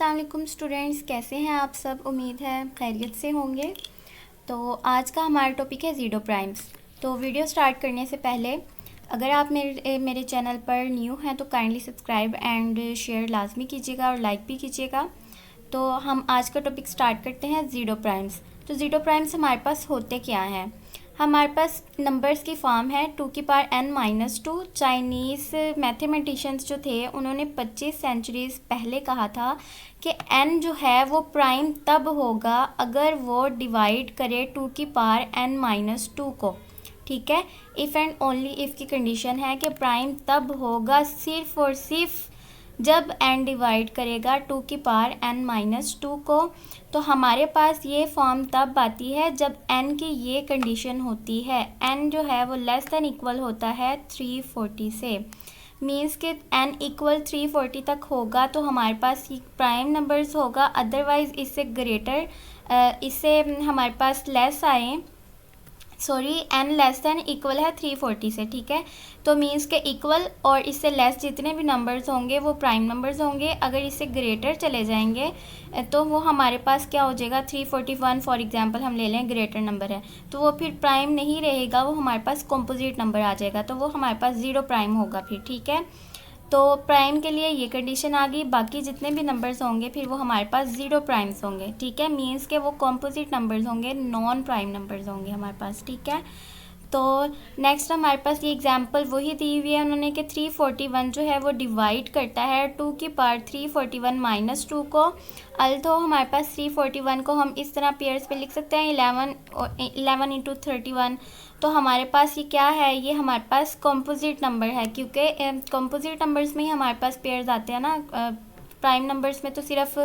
अस्सलाम वालेकुम स्टूडेंट्स, कैसे हैं आप सब। उम्मीद है खैरियत से होंगे। तो आज का हमारा टॉपिक है ज़ीरो प्राइम्स। तो वीडियो स्टार्ट करने से पहले अगर आप मेरे चैनल पर न्यू हैं तो काइंडली सब्सक्राइब एंड शेयर लाजमी कीजिएगा और लाइक भी कीजिएगा। तो हम आज का टॉपिक स्टार्ट करते हैं ज़ीरो प्राइम्स। तो ज़ीरो प्राइम्स हमारे पास होते क्या हैं। हमारे पास नंबर्स की फॉर्म है 2 की पावर n-2। चाइनीज़ मैथमेटिशियंस जो थे उन्होंने 25 सेंचुरीज़ पहले कहा था कि n जो है वो प्राइम तब होगा अगर वो डिवाइड करे 2 की पावर n-2 को। ठीक है, इफ़ एंड ओनली इफ़ की कंडीशन है कि प्राइम तब होगा सिर्फ और सिर्फ जब n डिवाइड करेगा 2 की पावर n-2 को। तो हमारे पास ये फॉर्म तब आती है जब n की ये कंडीशन होती है, n जो है वो लेस दैन इक्वल होता है 340 से। मीन्स कि n इक्वल 340 तक होगा तो हमारे पास ये प्राइम नंबर्स होगा। अदरवाइज़ इससे ग्रेटर इससे हमारे पास लेस आए, sorry n less than equal है 340 से। ठीक है, तो मीन्स के इक्वल और इससे लेस जितने भी नंबर्स होंगे वो प्राइम नंबर्स होंगे। अगर इससे ग्रेटर चले जाएंगे तो वो हमारे पास क्या हो जाएगा, 341 फॉर एग्जांपल हम ले लें, ग्रेटर नंबर है तो वो फिर प्राइम नहीं रहेगा, वो हमारे पास कंपोजिट नंबर आ जाएगा, तो वो हमारे पास ज़ीरो प्राइम होगा फिर। ठीक है, तो प्राइम के लिए ये कंडीशन आ गई। बाकी जितने भी नंबर्स होंगे फिर वो हमारे पास ज़ीरो प्राइम्स होंगे। ठीक है, मीन्स के वो कॉम्पोजिट नंबर्स होंगे, नॉन प्राइम नंबर्स होंगे हमारे पास। ठीक है, तो नेक्स्ट हमारे पास ये एग्जांपल वही दी हुई है उन्होंने कि 341 जो है वो डिवाइड करता है 2 की पावर 341 - 2 को। अल्थो हमारे पास 341 को हम इस तरह पेयर्स पे लिख सकते हैं 11 × 31। तो हमारे पास ये क्या है, ये हमारे पास कंपोजिट नंबर है, क्योंकि कंपोजिट नंबर्स में ही हमारे पास पेयर्स आते हैं ना। प्राइम नंबर्स में तो सिर्फ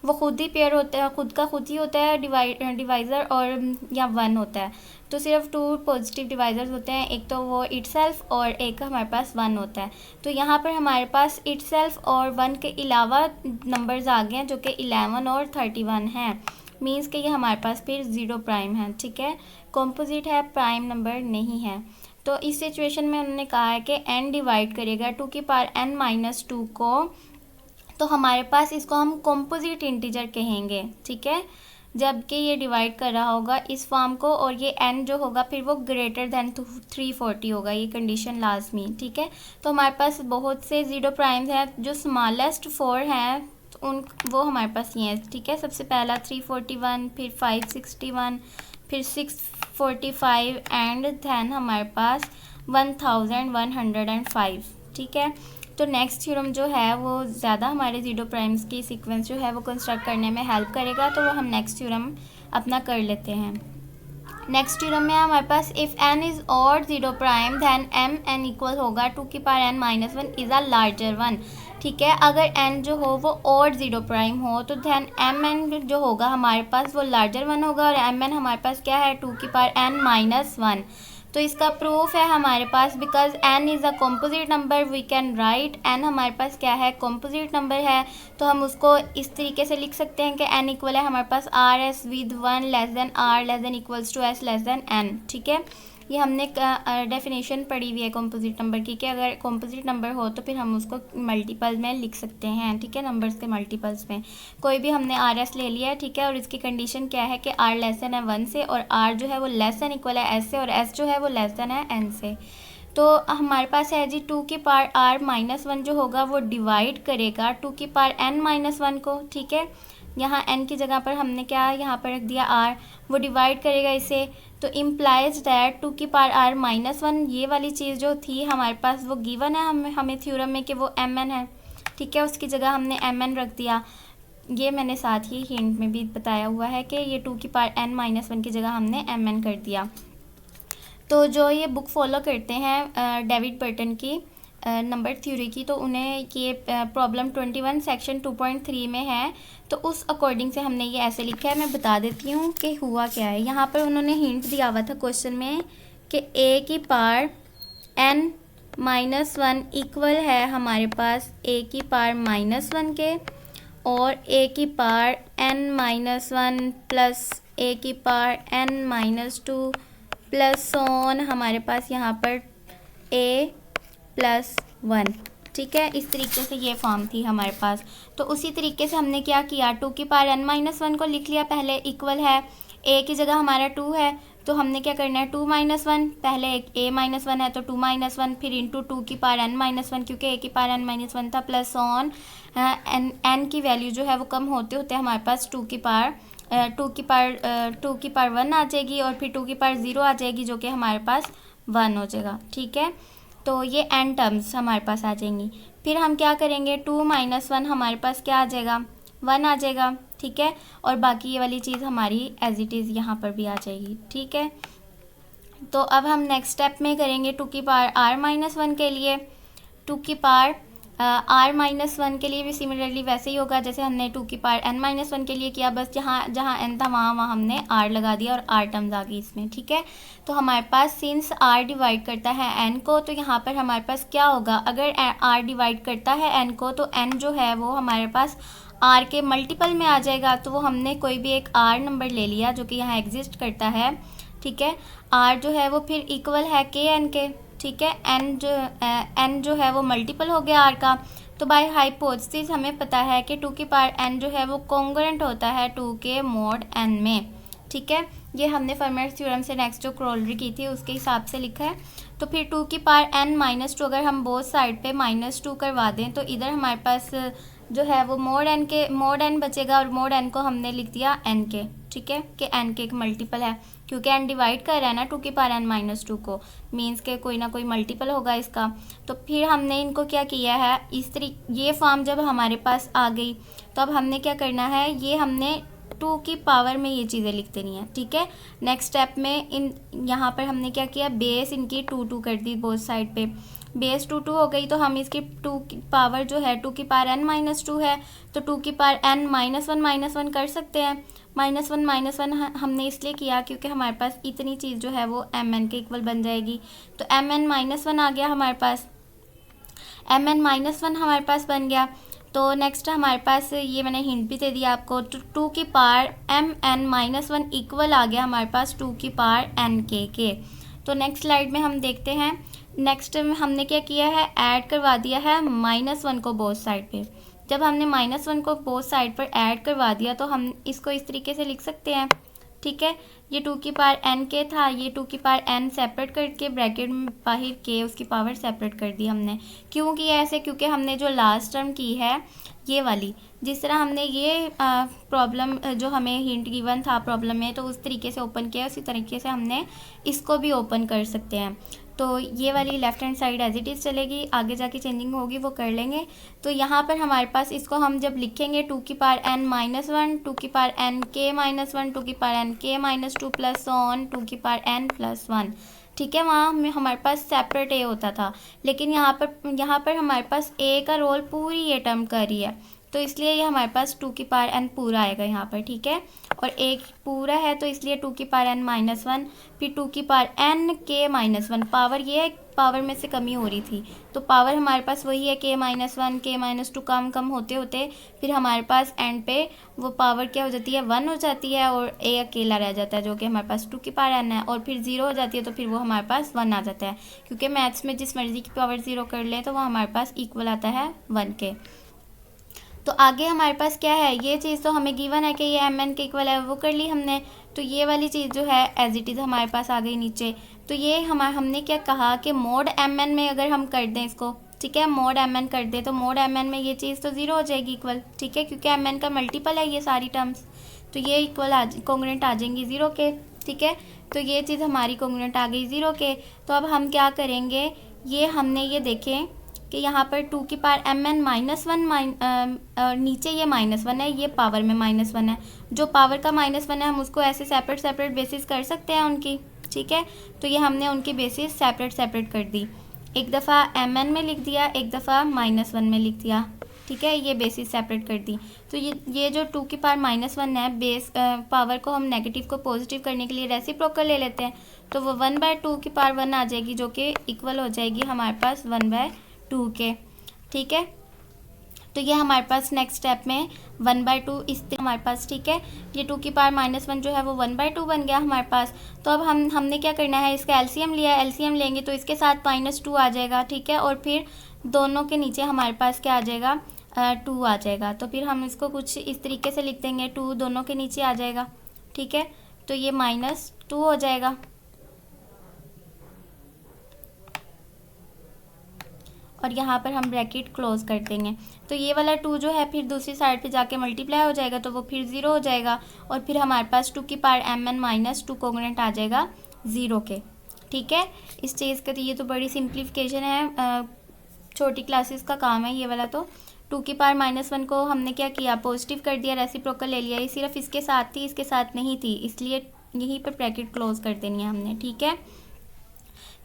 वो खुद ही पेयर होता है, खुद का खुद ही होता है डिवाइज़र, और या वन होता है। तो सिर्फ 2 पॉजिटिव डिवाइज़र्स होते हैं, एक तो वो इटसेल्फ और एक हमारे पास वन होता है। तो यहाँ पर हमारे पास इटसेल्फ और वन के अलावा नंबर्स आ गए हैं जो कि 11 और 31 हैं। मीन्स कि ये हमारे पास फिर ज़ीरो प्राइम है। ठीक है, कॉम्पोजिट है, प्राइम नंबर नहीं है। तो इस सिचुएशन में उन्होंने कहा है कि n डिवाइड करेगा 2 की पावर n-2 को, तो हमारे पास इसको हम कॉम्पोजिट इंटीजर कहेंगे। ठीक है, जबकि ये डिवाइड कर रहा होगा इस फॉर्म को, और ये n जो होगा फिर वो ग्रेटर दैन 340 होगा, ये कंडीशन लाजमी। ठीक है, तो हमारे पास बहुत से ज़ीरो प्राइम्स हैं, जो स्मॉलेस्ट 4 हैं तो वो हमारे पास ये हैं। ठीक है, सबसे पहला 341, फिर 561, फिर 645 एंड दैन हमारे पास 1105। ठीक है, तो नेक्स्ट थ्योरम जो है वो ज़्यादा हमारे ज़ीरो प्राइम्स की सीक्वेंस जो है वो कंस्ट्रक्ट करने में हेल्प करेगा, तो वो हम नेक्स्ट थ्योरम अपना कर लेते हैं। नेक्स्ट थ्योरम में हमारे पास if n is odd zero prime then n equal होगा 2 की power n-1 is a larger one. ठीक है, अगर n जो हो वो ऑड ज़ीरो प्राइम हो तो दैन mn जो होगा हमारे पास वो लार्जर वन होगा, और mn हमारे पास क्या है, 2 की पावर n-1। तो इसका प्रूफ है हमारे पास, because n is a composite number we can write n हमारे पास क्या है, कॉम्पोजिट नंबर है, तो हम उसको इस तरीके से लिख सकते हैं कि n इक्वल है हमारे पास R S with 1 less than R less than equals to S less than n। ठीक है, ये हमने डेफिनेशन पढ़ी हुई है कॉम्पोजिट नंबर की, कि अगर कॉम्पोजिट नंबर हो तो फिर हम उसको मल्टीपल में लिख सकते हैं। ठीक है, नंबर्स के मल्टीपल्स में कोई भी हमने आर एस ले लिया है। ठीक है, और इसकी कंडीशन क्या है कि आर लेस देन है 1 से, और आर जो है वो लेस देन इक्वल है एस से, और एस जो है वो लेस देन है एन से। तो हमारे पास है जी 2 की पावर r-1 जो होगा वो डिवाइड करेगा 2 की पावर n-1 को। ठीक है, यहाँ n की जगह पर हमने क्या यहाँ पर रख दिया r, वो डिवाइड करेगा इसे, तो इम्प्लाइज दैट 2 की पावर r-1 ये वाली चीज़ जो थी हमारे पास वो गिवन है हमें थ्योरम में कि वो mn है। ठीक है, उसकी जगह हमने mn रख दिया। ये मैंने साथ ही हिंट में भी बताया हुआ है कि ये 2 की पावर n-1 की जगह हमने mn कर दिया। तो जो ये बुक फॉलो करते हैं डेविड बर्टन की नंबर थ्योरी की, तो उन्हें ये प्रॉब्लम 21 सेक्शन 2.3 में है, तो उस अकॉर्डिंग से हमने ये ऐसे लिखा है। मैं बता देती हूँ कि हुआ क्या है। यहाँ पर उन्होंने हिंट दिया हुआ था क्वेश्चन में कि a की पावर n-1 इक्वल है हमारे पास a की पावर -1 के, और a की पावर n-1 प्लस a की पावर n-2 प्लस ऑन हमारे पास यहाँ पर a + 1। ठीक है, इस तरीके से ये फॉर्म थी हमारे पास। तो उसी तरीके से हमने क्या किया, 2 की पावर n-1 को लिख लिया पहले, इक्वल है a की जगह हमारा 2 है, तो हमने क्या करना है 2-1, पहले एक a-1 है तो 2-1, फिर इंटू 2 की पावर n-1 क्योंकि a की पावर n-1 था, प्लस ऑन n की वैल्यू जो है वो कम होते होते हमारे पास 2 की पावर 1 आ जाएगी, और फिर 2 की पावर 0 आ जाएगी जो कि हमारे पास 1 हो जाएगा। ठीक है, तो ये n टर्म्स हमारे पास आ जाएंगी। फिर हम क्या करेंगे, 2-1 हमारे पास क्या आ जाएगा, 1 आ जाएगा। ठीक है, और बाकी ये वाली चीज़ हमारी एज इट इज़ यहाँ पर भी आ जाएगी। ठीक है, तो अब हम नेक्स्ट स्टेप में करेंगे 2 की पावर r-1 के लिए। 2 की पावर r-1 के लिए भी सिमिलरली वैसे ही होगा जैसे हमने 2 की पावर n-1 के लिए किया, बस जहाँ जहाँ n था वहाँ हमने r लगा दिया और r टर्म्स आ गई इसमें। ठीक है, तो हमारे पास सिंस r डिवाइड करता है n को, तो यहाँ पर हमारे पास क्या होगा, अगर r डिवाइड करता है n को तो n जो है वो हमारे पास r के मल्टीपल में आ जाएगा। तो वो हमने कोई भी एक r नंबर ले लिया जो कि यहाँ एग्जिस्ट करता है। ठीक है, r जो है वो फिर इक्वल है kn के। ठीक है, n जो है वो मल्टीपल हो गया r का। तो बाय हाइपोथेसिस हमें पता है कि 2 की पावर n जो है वो कॉन्ग्रुएंट होता है 2 के mod n में। ठीक है, ये हमने फर्मेर्स थ्योरम से नेक्स्ट जो क्रोलरी की थी उसके हिसाब से लिखा है। तो फिर 2 की पावर n-2 अगर हम बोथ साइड पे -2 करवा दें तो इधर हमारे पास जो है वो mod n बचेगा, और mod n को हमने लिख दिया n के। ठीक है, कि n के एक मल्टीपल है क्योंकि n डिवाइड कर रहा है ना 2 की पावर n-2 को, मीन्स के कोई ना कोई मल्टीपल होगा इसका। तो फिर हमने इनको क्या किया है, इस तरीके ये फॉर्म जब हमारे पास आ गई तो अब हमने क्या करना है, ये हमने 2 की पावर में ये चीज़ें लिख देनी है। ठीक है, नेक्स्ट स्टेप में यहाँ पर हमने क्या किया, बेस इनकी 2 कर दी बोथ साइड पे, बेस 2 हो गई। तो हम इसकी 2 की पावर जो है 2 की पावर n-2 है तो 2 की पावर n-1 कर सकते हैं। -1 हमने इसलिए किया क्योंकि हमारे पास इतनी चीज़ जो है वो mn के इक्वल बन जाएगी। तो mn-1 आ गया हमारे पास, mn-1 हमारे पास बन गया। तो नेक्स्ट हमारे पास ये मैंने हिंट भी दे दिया आपको, तो 2 की पावर mn-1 इक्वल आ गया हमारे पास 2 की पावर nk के। तो नेक्स्ट स्लाइड में हम देखते हैं, नेक्स्ट में हमने क्या किया है, ऐड करवा दिया है -1 को बोथ साइड पे। जब हमने -1 को बोथ साइड पर ऐड करवा दिया तो हम इसको इस तरीके से लिख सकते हैं। ठीक है, ये 2 की पावर nk था, ये 2 की पावर n सेपरेट करके ब्रैकेट में बाहर k उसकी पावर सेपरेट कर दी हमने। क्यों किया ऐसे, क्योंकि हमने जो लास्ट टर्म की है ये वाली, जिस तरह हमने ये प्रॉब्लम जो हमें हिंट गिवन था प्रॉब्लम में तो उस तरीके से ओपन किया, उसी तरीके से हमने इसको भी ओपन कर सकते हैं। तो ये वाली left hand side as it is चलेगी, आगे जाके चेंजिंग होगी वो कर लेंगे। तो यहाँ पर हमारे पास इसको हम जब लिखेंगे 2 की पावर n-1, 2 की पावर nk-1, 2 की पावर nk-2 प्लस ऑन 2 की पावर n+1। ठीक है, वहाँ में हमारे पास सेपरेट a होता था, लेकिन यहाँ पर हमारे पास a का रोल पूरी ये टर्म कर रही है, तो इसलिए ये हमारे पास 2 की पावर n पूरा आएगा यहाँ पर। ठीक है, और एक पूरा है तो इसलिए 2 की पावर n-1, फिर 2 की पावर nk-1, पावर ये पावर में से कमी हो रही थी तो पावर हमारे पास वही है k-1, k-2 कम होते होते फिर हमारे पास एंड पे वो पावर क्या हो जाती है, 1 हो जाती है और a अकेला रह जाता है जो कि हमारे पास 2 की पावर n है, और फिर 0 हो जाती है तो फिर वो हमारे पास 1 आ जाता है, क्योंकि मैथ्स में जिस मर्जी की पावर 0 कर लें तो वो हमारे पास इक्वल आता है 1 के। तो आगे हमारे पास क्या है, ये चीज़ तो हमें गिवन है कि ये mn के इक्वल है, वो कर ली हमने। तो ये वाली चीज़ जो है एज इट इज़ हमारे पास आ गई नीचे। तो ये हमने क्या कहा कि मोड mn में अगर हम कर दें इसको, ठीक है, मोड mn कर दें तो मोड mn में ये चीज़ तो 0 हो जाएगी इक्वल। ठीक है, क्योंकि mn का मल्टीपल है ये सारी टर्म्स, तो ये इक्वल कॉन्ग्रुएंट आ जाएंगी 0 के। ठीक है, तो ये चीज़ हमारी कॉन्ग्रुएंट आ गई 0 के। तो अब हम क्या करेंगे, ये हमने ये देखें कि यहाँ पर 2 की पावर mn-1 नीचे ये -1 है, ये पावर में -1 है, जो पावर का -1 है हम उसको ऐसे सेपरेट बेसिस कर सकते हैं उनकी। ठीक है, तो ये हमने उनकी बेसिस सेपरेट कर दी, एक दफ़ा mn में लिख दिया, एक दफ़ा -1 में लिख दिया। ठीक है, ये बेसिस सेपरेट कर दी। तो ये जो 2 की पावर -1 है, बेस पावर को हम नेगेटिव को पॉजिटिव करने के लिए रेसिप्रोकल ले लेते हैं, तो वो 1/2 की पावर 1 आ जाएगी जो कि इक्वल हो जाएगी हमारे पास 1/2 के। ठीक है, तो ये हमारे पास नेक्स्ट स्टेप में 1/2 इस हमारे पास, ठीक है। ये 2 की पावर -1 जो है वो 1/2 बन गया हमारे पास। तो अब हमने क्या करना है, इसका एलसीएम लिया है, एलसीएम लेंगे तो इसके साथ -2 आ जाएगा, ठीक है। और फिर दोनों के नीचे हमारे पास क्या आ जाएगा, 2 आ जाएगा। तो फिर हम इसको कुछ इस तरीके से लिख देंगे, 2 दोनों के नीचे आ जाएगा, ठीक है। तो ये -2 हो जाएगा। और यहाँ पर हम ब्रैकेट क्लोज कर देंगे। तो ये वाला 2 जो है फिर दूसरी साइड पे जाके मल्टीप्लाई हो जाएगा, तो वो फिर 0 हो जाएगा। और फिर हमारे पास 2 की पावर mn-2 कोंग्रुएंट आ जाएगा 0 के, ठीक है। इस चीज़ का तो ये तो बड़ी सिंप्लीफिकेशन है, छोटी क्लासेस का काम है ये वाला। तो 2 की पावर -1 को हमने क्या किया, पॉजिटिव कर दिया, रेसिप्रोकल ले लिया। ये सिर्फ इसके साथ थी, इसके साथ नहीं थी, इसलिए यहीं पर ब्रैकेट क्लोज कर देनी है हमने, ठीक है।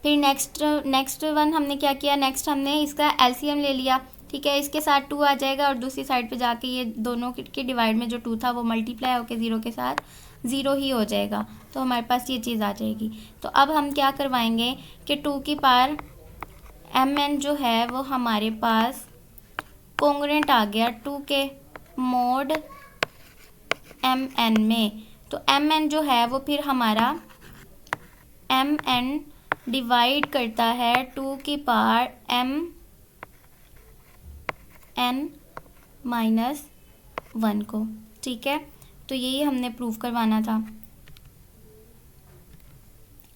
फिर नेक्स्ट वन हमने क्या किया, नेक्स्ट हमने इसका एलसीएम ले लिया, ठीक है। इसके साथ 2 आ जाएगा और दूसरी साइड पे जाके ये दोनों के डिवाइड में जो 2 था वो मल्टीप्लाई होकर 0 के साथ 0 ही हो जाएगा। तो हमारे पास ये चीज़ आ जाएगी। तो अब हम क्या करवाएंगे कि 2 की पावर mn जो है वो हमारे पास कोंग्रुएंट आ गया 2 के मोड mn में। तो mn जो है वो फिर हमारा mn डिवाइड करता है 2 की पावर mn-1 को, ठीक है। तो यही हमने प्रूव करवाना था,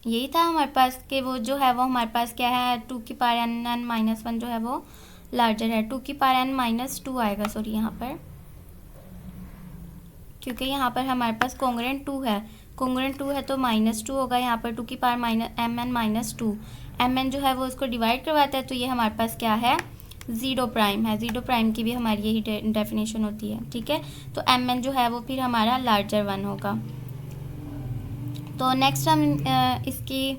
यही था हमारे पास कि वो जो है वो हमारे पास क्या है, 2 की पावर n-1 जो है वो लार्जर है। 2 की पावर n-2 आएगा, सॉरी यहाँ पर, क्योंकि यहाँ पर हमारे पास कोंग्रुएंट 2 है, कोंग्रुएंट 2 है तो -2 होगा यहाँ पर। 2 की पावर mn-2, mn जो है वो उसको डिवाइड करवाता है, तो ये हमारे पास क्या है, 0 प्राइम है। 0 प्राइम की भी हमारी यही डेफिनेशन होती है, ठीक है। तो mn जो है वो फिर हमारा लार्जर 1 होगा। तो नेक्स्ट हम इसकी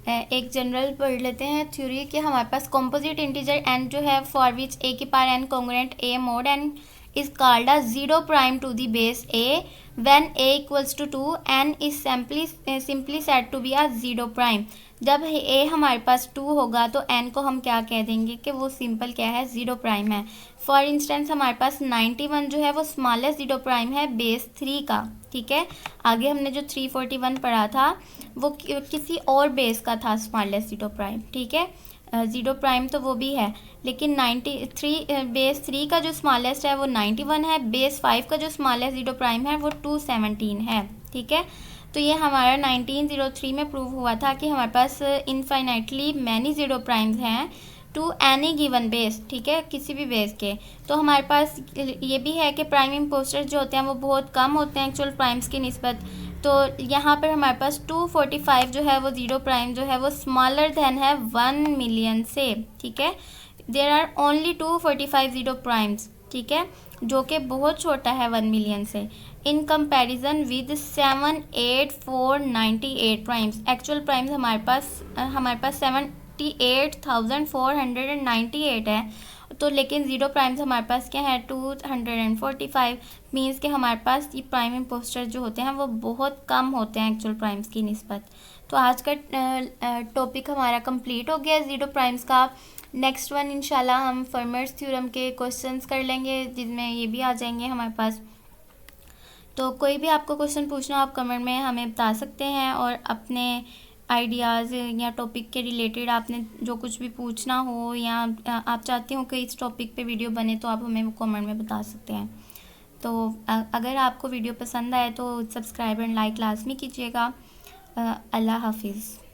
एक जनरल पढ़ लेते हैं थ्योरी कि हमारे पास कॉम्पोजिट इंटीजर n जो है फॉर विच a की power n कोंग्रुएंट a mode n is called as 0 prime to the base a when a equals to 2 n is simply said to be a 0 prime। जब a हमारे पास 2 होगा तो n को हम क्या कह देंगे कि वो सिंपल क्या है, 0 प्राइम है। फॉर इंस्टेंस हमारे पास 91 जो है वो स्मॉलेस्ट 0 प्राइम है बेस 3 का, ठीक है। आगे हमने जो 341 पढ़ा था वो किसी और बेस का था स्मॉलेस्ट 0 प्राइम, ठीक है। 0 प्राइम तो वो भी है, लेकिन 93 बेस 3 का जो स्मॉलेस्ट है वो 91 है, बेस 5 का जो स्मॉलेस्ट 0 प्राइम है वो 217 है, ठीक है। तो ये हमारा 1903 में प्रूव हुआ था कि हमारे पास इनफाइनाइटली मैनी 0 प्राइम्स हैं टू एनी गिवन बेस, ठीक है, किसी भी बेस के। तो हमारे पास ये भी है कि प्राइम इम्पोस्टर्स जो होते हैं वो बहुत कम होते हैं एक्चुअल प्राइम्स की निस्बत। तो यहाँ पर हमारे पास 245 जो है वो 0 प्राइम जो है वो स्मॉलर देन है 1 मिलियन से, ठीक है। देयर आर ओनली 245 0 प्राइम्स, ठीक है, जो कि बहुत छोटा है 1 मिलियन से, in comparison with 78498 primes. Actual primes हमारे पास 78,498 है। तो लेकिन 0 प्राइम्स हमारे पास क्या है, 245, मीन्स कि हमारे पास ये प्राइम इम्पोस्टर जो होते हैं वो बहुत कम होते हैं एक्चुअल प्राइम्स की निस्बत। तो आज का टॉपिक हमारा कंप्लीट हो गया 0 प्राइम्स का। नेक्स्ट वन इंशाल्लाह हम फर्मर्स थ्योरम के क्वेश्चंस कर लेंगे, जिसमें ये भी आ जाएंगे हमारे पास। तो कोई भी आपको क्वेश्चन पूछना आप कमेंट में हमें बता सकते हैं, और अपने आइडियाज़ या टॉपिक के रिलेटेड आपने जो कुछ भी पूछना हो या आप चाहते हो कि इस टॉपिक पे वीडियो बने तो आप हमें वो कमेंट में बता सकते हैं। तो अगर आपको वीडियो पसंद आए तो सब्सक्राइब एंड लाइक लाजमी कीजिएगा। अल्लाह हाफिज़।